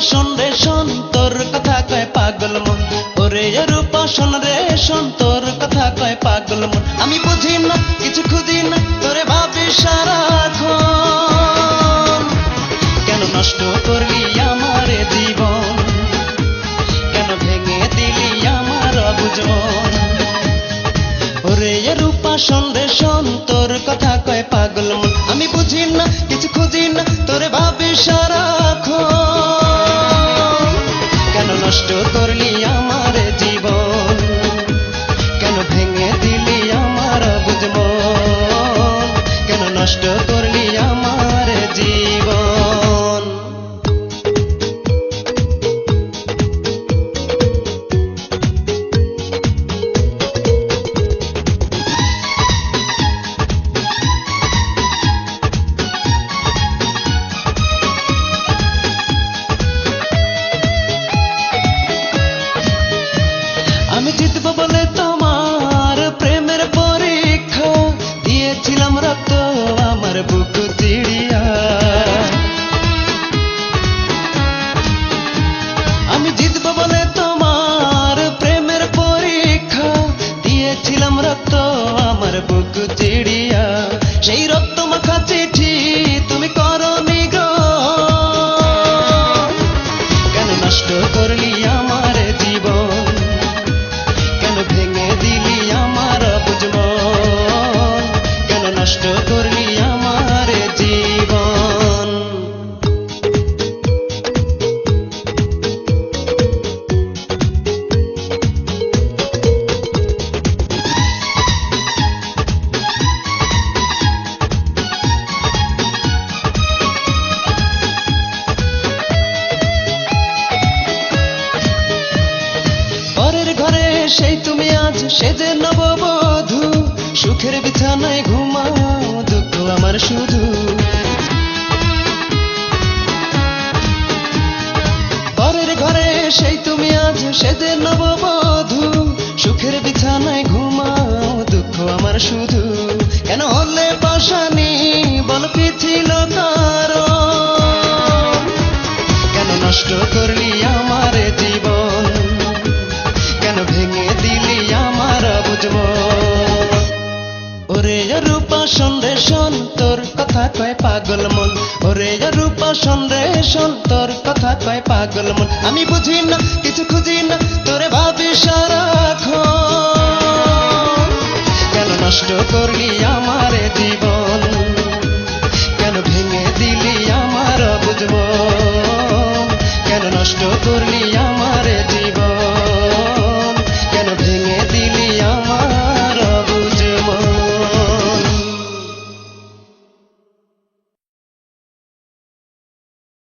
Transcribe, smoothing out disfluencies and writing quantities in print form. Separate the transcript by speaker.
Speaker 1: শোন রে শোন, তোর কথা কয় পাগল মন। ওরে রূপা শোন রে শোন, তোর কথা কয় পাগল মন। আমি বুঝি না, কিছু খুঁজি না, তোরে ভাবি সারাক্ষণ। কেন নষ্ট করলি আমার জীবন, কেন ভেঙে দিলি আমার অবুঝ মন। ওরে রূপা শোন রে শোন, তোর কথা কয় পাগল মন। আমি বুঝি না, কিছু খুঁজি না, তোরে ভাবি সারাক্ষণ। কেন নষ্ট করলি আমার জীবন, কেন ভেঙে দিলি আমার অবুঝ মন। কেন নষ্ট করলি আমার জীবন। আমি জিতব বলে তোমার প্রেমের পরীক্ষা দিয়েছিলাম, রক্ত আমার বুক চিড়িয়া। আমি জিতব বলে তোমার প্রেমের পরীক্ষা দিয়েছিলাম, রক্ত আমার বুক চিড়িয়া। সেই রক্ত মাখা চিঠি তুমি করনি গ্রহণ। কেন নষ্ট করলি আমার জীবন, কেন ভেঙে দিলি আমার অবুঝ মন। কেন নষ্ট করলি আমার জীবন। পরের ঘরে সেই তুমি আজ সেজে নববধূ, সুখের বিছানায় ঘুমাও, দুঃখ আমার শুধু। পরের ঘরে সেই তুমি আজ সেজে নববধূ, সুখের বিছানায় ঘুমাও, দুঃখ আমার শুধু। কেন হলে পাশানি বল পিছিল কারণ, কেন নষ্ট করলি আমার জীবন, কেন ভেঙে দিলি আমার অবুঝ মন। ওরে রূপা শোন রে শোন, তোর কথা কয় পাগল মন। ওরে রূপা শোন রে শোন, তোর কথা কয় পাগল মন। আমি বুঝি না, কিছু খুঁজি না, তোরে ভাবি সারাক্ষণ। কেন নষ্ট করলি আমার জীবন, কেন ভেঙে দিলি আমার অবুঝ মন। কেন নষ্ট করলি আমার জীবন।